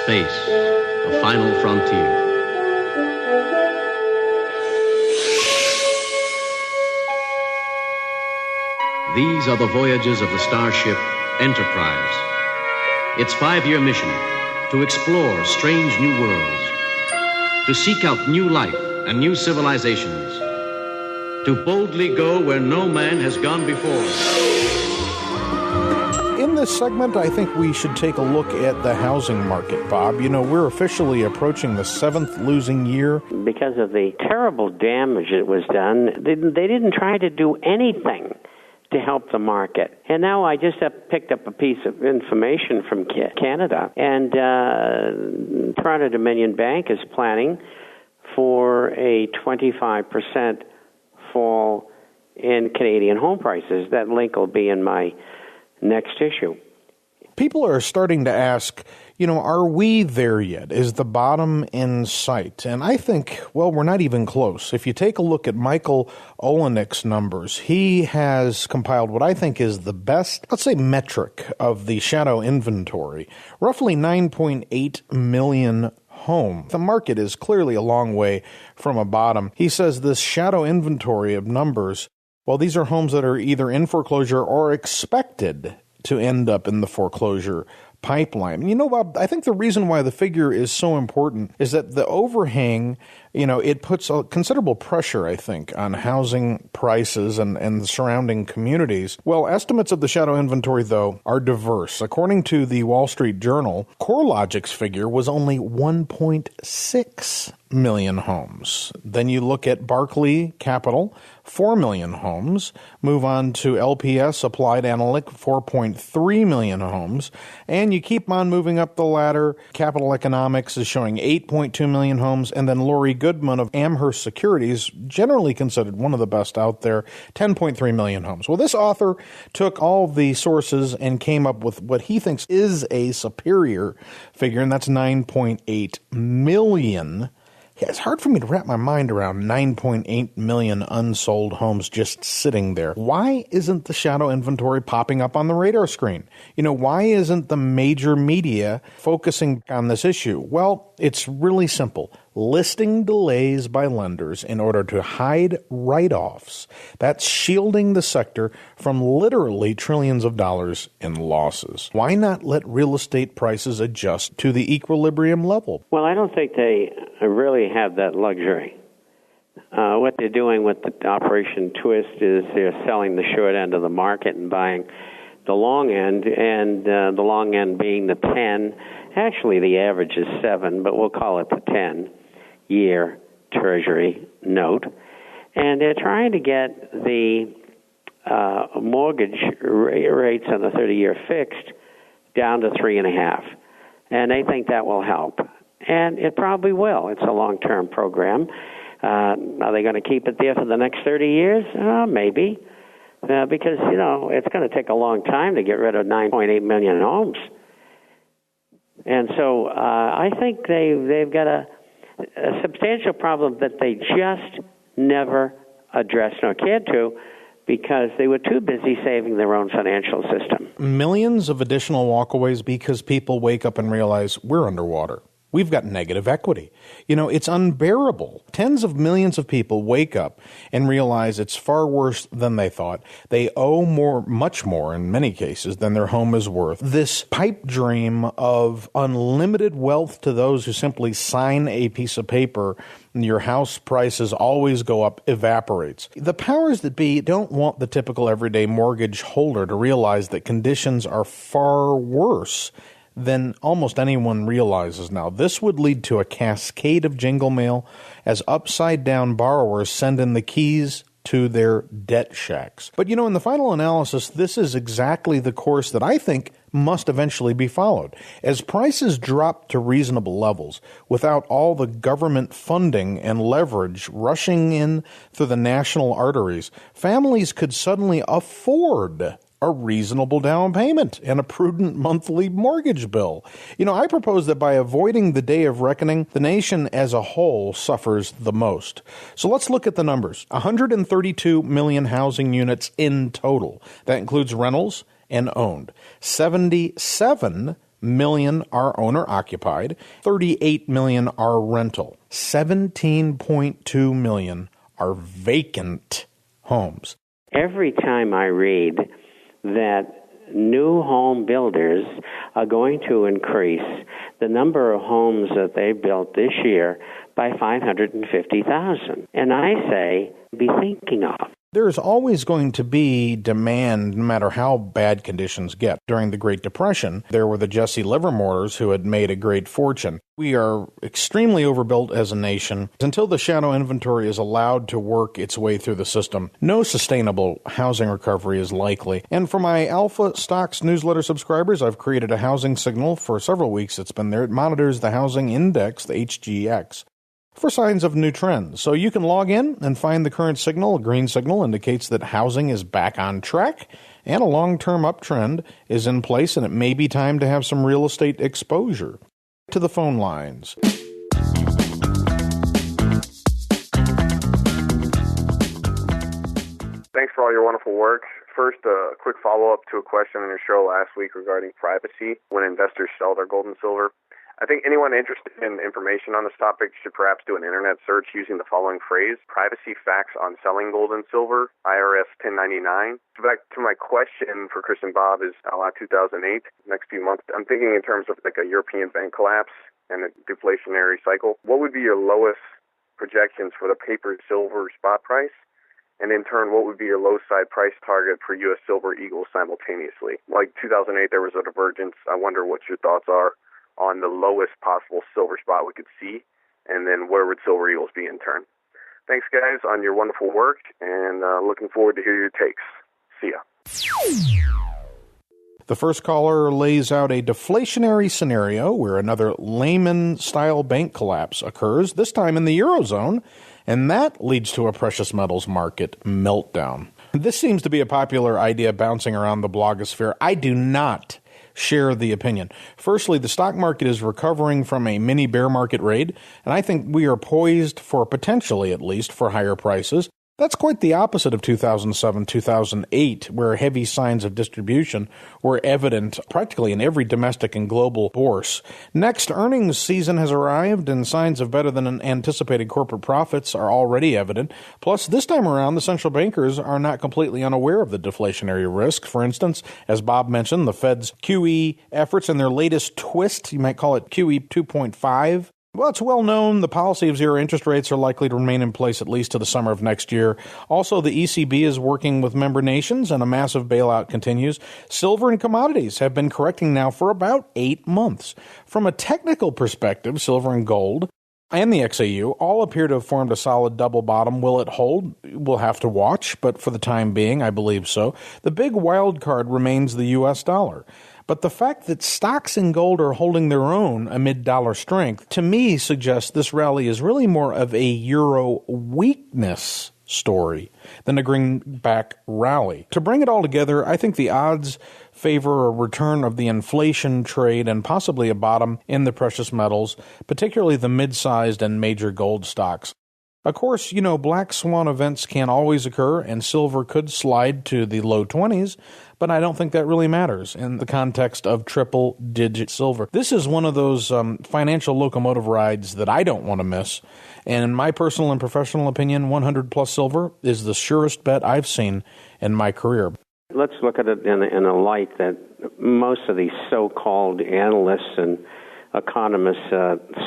space, the final frontier. These are the voyages of the starship Enterprise. Its 5-year mission: to explore strange new worlds, to seek out new life and new civilizations, to boldly go where no man has gone before. In this segment, I think we should take a look at the housing market, Bob. You know, we're officially approaching the 7th losing year. Because of the terrible damage that was done, they didn't try to do anything to help the market. And now I just picked up a piece of information from Canada, and Toronto Dominion Bank is planning for a 25% fall in Canadian home prices. That link will be in my next issue. People are starting to ask, you know, are we there yet? Is the bottom in sight? And I think, well, we're not even close. If you take a look at Michael Olenick's numbers, he has compiled what I think is the best, let's say, metric of the shadow inventory, roughly 9.8 million homes. The market is clearly a long way from a bottom. He says this shadow inventory of numbers, well, these are homes that are either in foreclosure or expected to end up in the foreclosure pipeline. You know, Bob, I think the reason why the figure is so important is that the overhang, you know, it puts a considerable pressure, I think, on housing prices and the surrounding communities. Well, estimates of the shadow inventory, though, are diverse. According to the Wall Street Journal, CoreLogic's figure was only 1.6 million homes. Then you look at Barclay Capital, 4 million homes. Move on to LPS, Applied Analytic, 4.3 million homes. And you keep on moving up the ladder. Capital Economics is showing 8.2 million homes. And then Lori Goodman of Amherst Securities, generally considered one of the best out there, 10.3 million homes. Well, this author took all the sources and came up with what he thinks is a superior figure, and that's 9.8 million. Yeah, it's hard for me to wrap my mind around 9.8 million unsold homes just sitting there. Why isn't the shadow inventory popping up on the radar screen? You know, why isn't the major media focusing on this issue? Well, it's really simple. Listing delays by lenders in order to hide write-offs. That's shielding the sector from literally trillions of dollars in losses. Why not let real estate prices adjust to the equilibrium level? Well, I don't think they really have that luxury. What they're doing with the Operation Twist is they're selling the short end of the market and buying the long end, and the long end being the 10. Actually, the average is 7, but we'll call it the 10-year Treasury note. And they're trying to get the mortgage rates on the 30-year fixed down to 3.5. And they think that will help. And it probably will. It's a long-term program. Are they going to keep it there for the next 30 years? Maybe. Because, you know, it's going to take a long time to get rid of 9.8 million homes. And so I think they've got a substantial problem that they just never addressed nor cared to because they were too busy saving their own financial system. Millions of additional walkaways because people wake up and realize we're underwater. We've got negative equity. You know, it's unbearable. Tens of millions of people wake up and realize it's far worse than they thought. They owe much more in many cases than their home is worth. This pipe dream of unlimited wealth to those who simply sign a piece of paper and your house prices always go up evaporates. The powers that be don't want the typical everyday mortgage holder to realize that conditions are far worse than almost anyone realizes now. This would lead to a cascade of jingle mail as upside-down borrowers send in the keys to their debt shacks. But, you know, in the final analysis, this is exactly the course that I think must eventually be followed. As prices drop to reasonable levels, without all the government funding and leverage rushing in through the national arteries, families could suddenly afford a reasonable down payment and a prudent monthly mortgage bill. You know, I propose that by avoiding the day of reckoning, the nation as a whole suffers the most. So let's look at the numbers. 132 million housing units in total. That includes rentals and owned. 77 million are owner-occupied, 38 million are rental, 17.2 million are vacant homes. Every time I read that new home builders are going to increase the number of homes that they built this year by 550,000. And I say, be thinking of. There's always going to be demand no matter how bad conditions get. During the Great Depression, there were the Jesse Livermores who had made a great fortune. We are extremely overbuilt as a nation. Until the shadow inventory is allowed to work its way through the system, no sustainable housing recovery is likely. And for my Alpha Stocks newsletter subscribers, I've created a housing signal for several weeks. It's been there. It monitors the housing index, the HGX, for signs of new trends. So you can log in and find the current signal. A green signal indicates that housing is back on track and a long-term uptrend is in place, and it may be time to have some real estate exposure. To the phone lines. Thanks for all your wonderful work. First, a quick follow-up to a question on your show last week regarding privacy when investors sell their gold and silver. I think anyone interested in information on this topic should perhaps do an internet search using the following phrase: privacy facts on selling gold and silver, IRS 1099. So back to my question for Chris and Bob is, a la 2008, next few months, I'm thinking in terms of like a European bank collapse and a deflationary cycle. What would be your lowest projections for the paper silver spot price? And in turn, what would be your low side price target for U.S. Silver Eagles simultaneously? Like 2008, there was a divergence. I wonder what your thoughts are on the lowest possible silver spot we could see, and then where would Silver Eagles be in turn? Thanks, guys, on your wonderful work, and looking forward to hear your takes. See ya. The first caller lays out a deflationary scenario where another Lehman-style bank collapse occurs, this time in the Eurozone, and that leads to a precious metals market meltdown. This seems to be a popular idea bouncing around the blogosphere. I do not share the opinion. Firstly, the stock market is recovering from a mini bear market raid, and I think we are poised for, potentially at least, for higher prices. That's quite the opposite of 2007, 2008, where heavy signs of distribution were evident practically in every domestic and global bourse. Next, earnings season has arrived, and signs of better than anticipated corporate profits are already evident. Plus, this time around, the central bankers are not completely unaware of the deflationary risk. For instance, as Bob mentioned, the Fed's QE efforts and their latest twist, you might call it QE 2.5, well, it's well known the policy of zero interest rates are likely to remain in place at least to the summer of next year. Also, the ECB is working with member nations and a massive bailout continues. Silver and commodities have been correcting now for about 8 months. From a technical perspective, silver and gold and the XAU all appear to have formed a solid double bottom. Will it hold? We'll have to watch, but for the time being, I believe so. The big wild card remains the U.S. dollar. But the fact that stocks and gold are holding their own amid dollar strength, to me, suggests this rally is really more of a euro weakness story than a greenback rally. To bring it all together, I think the odds favor a return of the inflation trade and possibly a bottom in the precious metals, particularly the mid-sized and major gold stocks. Of course, black swan events can always occur, and silver could slide to the low 20s, but I don't think that really matters in the context of triple-digit silver. This is one of those financial locomotive rides that I don't want to miss, and in my personal and professional opinion, 100-plus silver is the surest bet I've seen in my career. Let's look at it in a light that most of these so-called analysts and economists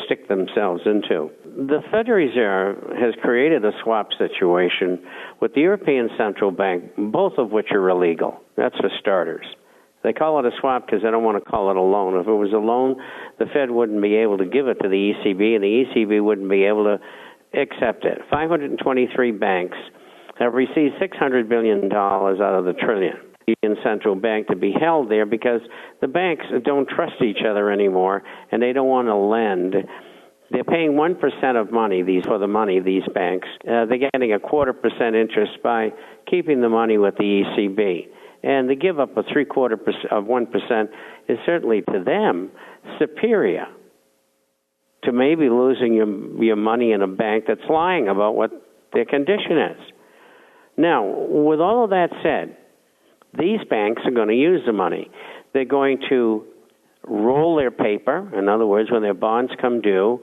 stick themselves into. The Federal Reserve has created a swap situation with the European Central Bank, both of which are illegal. That's for starters. They call it a swap because they don't want to call it a loan. If it was a loan, the Fed wouldn't be able to give it to the ECB, and the ECB wouldn't be able to accept it. 523 banks have received $600 billion out of the trillion. In central bank to be held there because the banks don't trust each other anymore and they don't want to lend. They're paying 1% of money, these banks. They're getting a 0.25% interest by keeping the money with the ECB. And the give up of 0.75% of 1% is certainly to them superior to maybe losing your money in a bank that's lying about what their condition is. Now, with all of that said, these banks are going to use the money. They're going to roll their paper. In other words, when their bonds come due,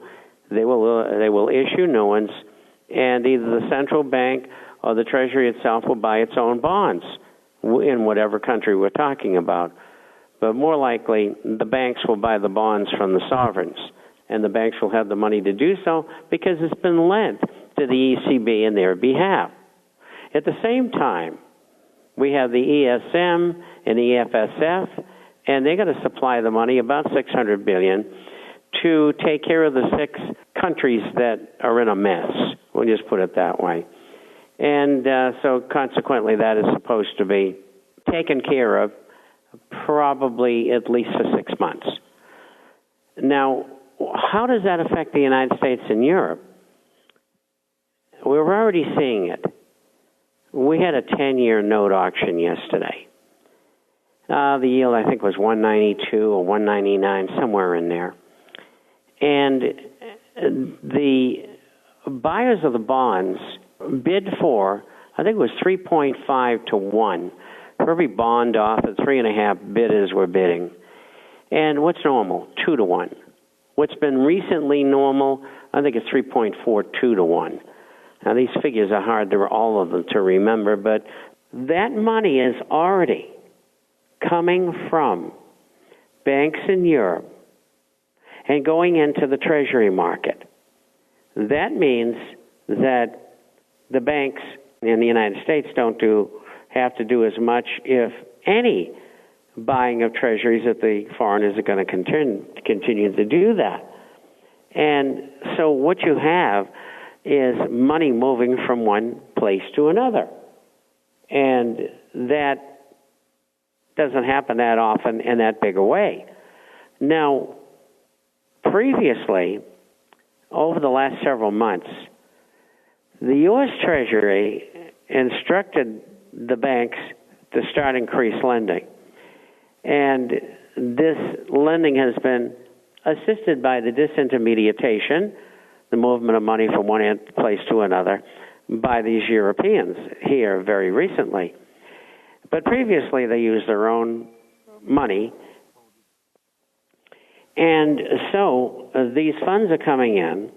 they will issue new ones, and either the central bank or the Treasury itself will buy its own bonds in whatever country we're talking about. But more likely, the banks will buy the bonds from the sovereigns, and the banks will have the money to do so because it's been lent to the ECB in their behalf. At the same time, we have the ESM and EFSF, and they're going to supply the money, about $600 billion, to take care of the 6 countries that are in a mess. We'll just put it that way. And so consequently, that is supposed to be taken care of probably at least for 6 months. Now, how does that affect the United States and Europe? We're already seeing it. We had a 10-year note auction yesterday. The yield, I think, was 192 or 199, somewhere in there. And the buyers of the bonds bid for, I think it was 3.5 to 1. For every bond offered, 3.5 bidders were bidding. And what's normal? 2 to 1. What's been recently normal, I think it's 3.42 to 1. Now, these figures are hard to all of them to remember, but that money is already coming from banks in Europe and going into the Treasury market. That means that the banks in the United States don't have to do as much, if any, buying of treasuries, that the foreigners are going to continue to do that. And so what you have is money moving from one place to another. And that doesn't happen that often in that big a way. Now, previously, over the last several months, the U.S. Treasury instructed the banks to start increased lending. And this lending has been assisted by the disintermediation, the movement of money from one place to another, by these Europeans here very recently. But previously they used their own money. And so these funds are coming in,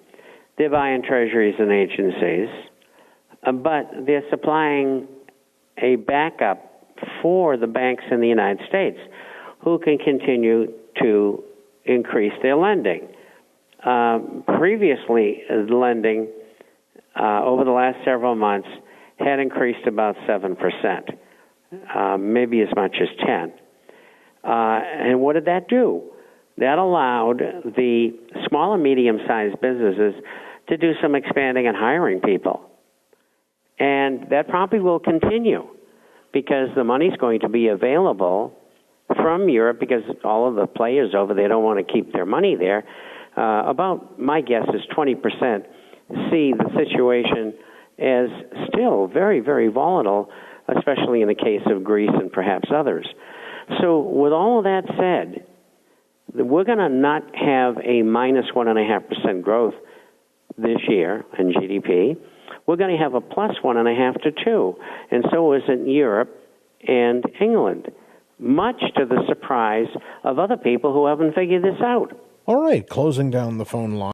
they're buying treasuries and agencies, but they're supplying a backup for the banks in the United States who can continue to increase their lending. Previously, lending over the last several months had increased about 7%, maybe as much as 10%. And what did that do? That allowed the small and medium-sized businesses to do some expanding and hiring people. And that probably will continue because the money's going to be available from Europe because all of the players over there don't want to keep their money there. About, my guess is 20% see the situation as still very, very volatile, especially in the case of Greece and perhaps others. So with all of that said, we're going to not have a minus 1.5% growth this year in GDP. We're going to have a plus 1.5 to 2, and so is in Europe and England, much to the surprise of other people who haven't figured this out. All right, closing down the phone line.